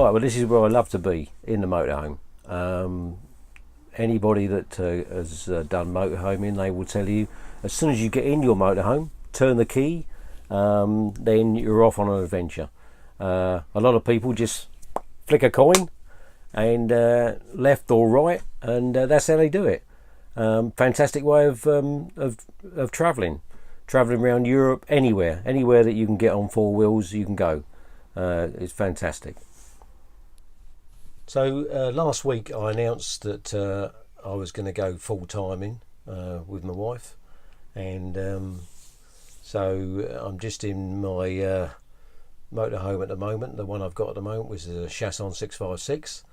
Right, well, this is where I love to be, in the motorhome. Anybody that has done motorhoming, they will tell you, as soon as you get in your motorhome, turn the key, then you're off on an adventure. A lot of people just flick a coin and left or right, and that's how they do it. Fantastic way of travelling around Europe, anywhere that you can get on four wheels, you can go. It's fantastic. So last week I announced that I was going to go full time in with my wife, and so I'm just in my motorhome at the moment. The one I've got at the moment was a Chasson 656,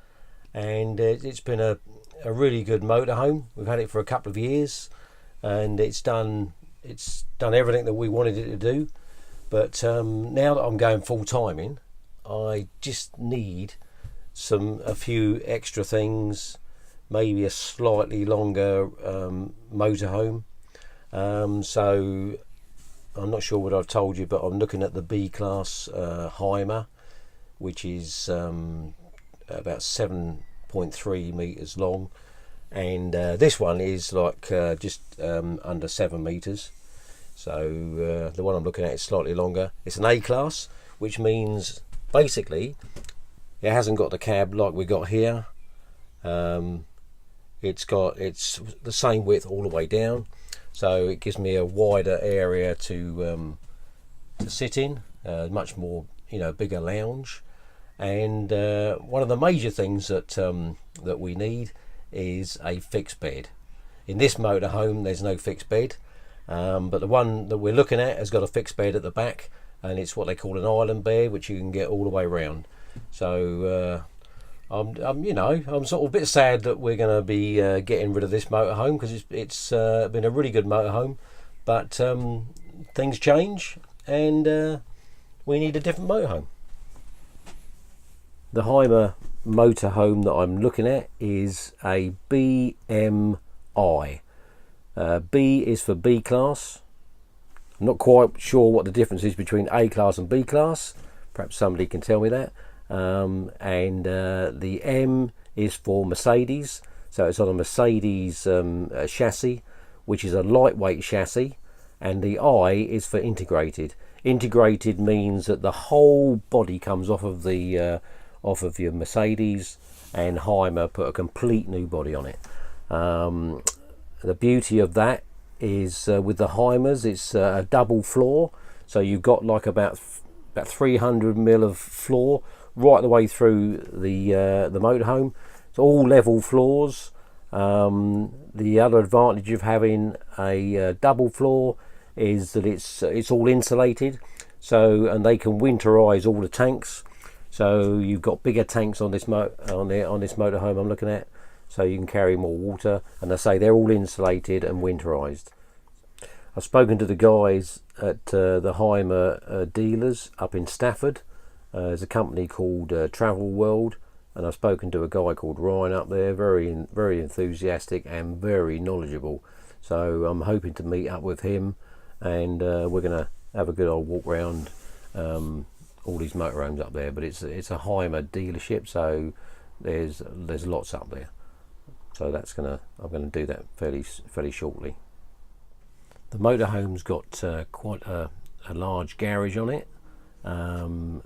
and it's been a really good motorhome. We've had it for a couple of years, and it's done everything that we wanted it to do. But now that I'm going full time in, I just need a few extra things, maybe a slightly longer motorhome. So I'm not sure what I've told you, but I'm looking at the B class Heimer, which is about 7.3 meters long, and this one is like just under 7 meters. So the one I'm looking at is slightly longer. It's an A class, which means basically it hasn't got the cab like we got here. It's the same width all the way down, so it gives me a wider area to sit in, much more, bigger lounge. And one of the major things that we need is a fixed bed. In this motorhome, there's no fixed bed, but the one that we're looking at has got a fixed bed at the back, and it's what they call an island bed, which you can get all the way around. So I'm sort of a bit sad that we're going to be getting rid of this motorhome, because it's been a really good motorhome, but things change, and we need a different motorhome. The Heimer motorhome that I'm looking at is a BMI. B is for B class. I'm not quite sure what the difference is between A class and B class. Perhaps somebody can tell me that. And the M is for Mercedes. So it's on a Mercedes chassis, which is a lightweight chassis. And the I is for integrated. Integrated means that the whole body comes off of your Mercedes, and Heimer put a complete new body on it. The beauty of that is with the Heimers, it's a double floor, so you've got like about 300 mil of floor right the way through the motorhome. It's all level floors. The other advantage of having a double floor is that it's all insulated, and they can winterize all the tanks. So you've got bigger tanks on this motorhome I'm looking at, so you can carry more water. And I say they're all insulated and winterized. I've spoken to the guys at the Heimer dealers up in Stafford. There's a company called Travel World, and I've spoken to a guy called Ryan up there, very enthusiastic and very knowledgeable. So I'm hoping to meet up with him, and we're going to have a good old walk around all these motorhomes up there. But it's a Heimer dealership, so there's lots up there. So I'm going to do that fairly shortly. The motorhome's got quite a large garage on it, and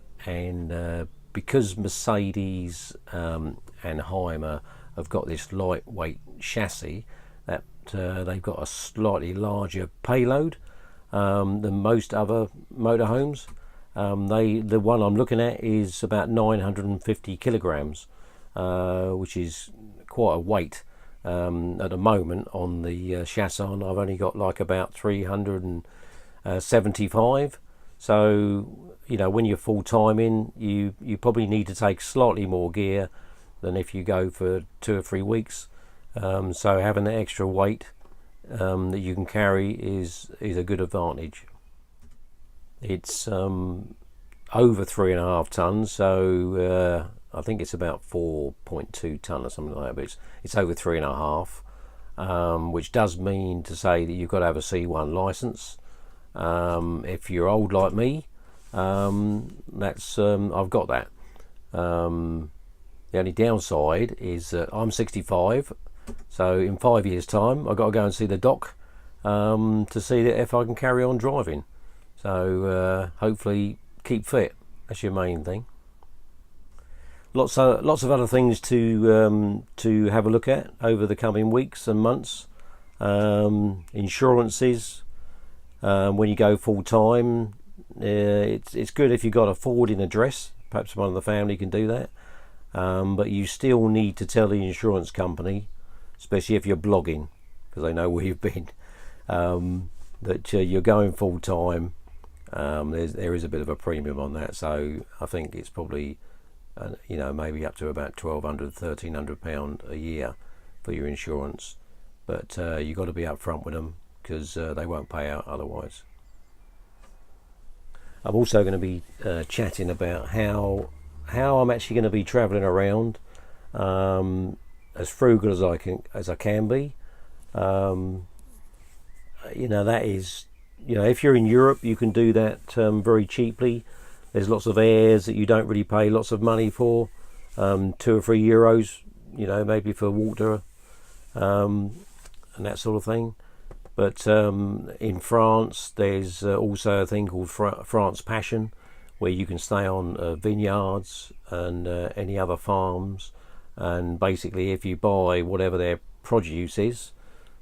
because Mercedes and Heimer have got this lightweight chassis, that they've got a slightly larger payload than most other motorhomes. The one I'm looking at is about 950 kilograms, which is quite a weight. At the moment on the Chasson, I've only got like about 375. So when you're full time in, you probably need to take slightly more gear than if you go for 2 or 3 weeks. So having the extra weight that you can carry is a good advantage. It's over 3.5 tons, so I think it's about 4.2 ton or something like that, but it's over 3.5, which does mean to say that you've got to have a C1 license. If you're old like me, I've got that. The only downside is I'm 65, so in 5 years' time I've got to go and see the doc to see that if I can carry on driving. So hopefully keep fit. That's your main thing. Lots of other things to have a look at over the coming weeks and months. Insurances. When you go full time, it's good if you've got a forwarding address. Perhaps one of the family can do that. But you still need to tell the insurance company, especially if you're blogging, because they know where you've been, that you're going full time. There is a bit of a premium on that, so I think it's probably maybe up to about £1,200, £1,300 a year for your insurance. But you've got to be upfront with them, because they won't pay out otherwise. I'm also going to be chatting about how I'm actually going to be travelling around as frugal as I can be. That is, if you're in Europe, you can do that very cheaply. There's lots of airs that you don't really pay lots of money for, €2 or €3, maybe for water and that sort of thing. But in France, there's also a thing called France Passion, where you can stay on vineyards and any other farms, and basically if you buy whatever their produce is,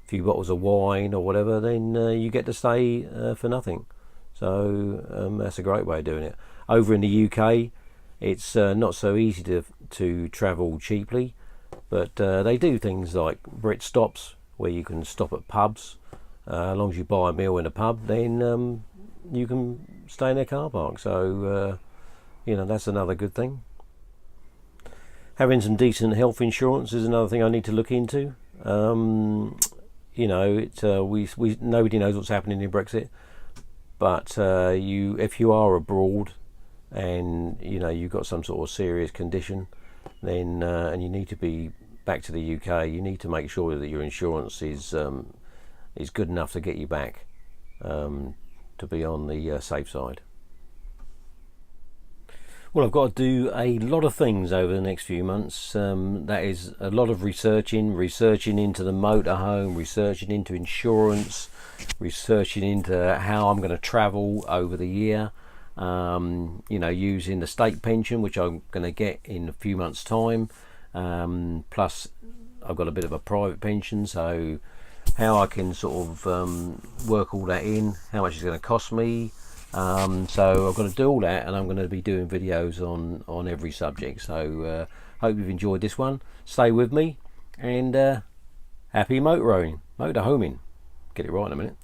a few bottles of wine or whatever, then you get to stay for nothing. So that's a great way of doing it. Over in the UK, it's not so easy to travel cheaply, but they do things like Brit stops, where you can stop at pubs. As long as you buy a meal in a pub, then you can stay in their car park. So that's another good thing. Having some decent health insurance is another thing I need to look into. Nobody knows what's happening in Brexit, but if you are abroad and you've got some sort of serious condition, then and you need to be back to the UK, you need to make sure that your insurance is good enough to get you back, to be on the safe side. Well, I've got to do a lot of things over the next few months. That is a lot of researching into the motorhome, researching into insurance, researching into how I'm going to travel over the year. Using the state pension, which I'm going to get in a few months' time. Plus, I've got a bit of a private pension, so how I can sort of work all that in, how much it's going to cost me. So I've got to do all that, and I'm going to be doing videos on every subject. So hope you've enjoyed this one. Stay with me, and happy motorhoming. Get it right in a minute.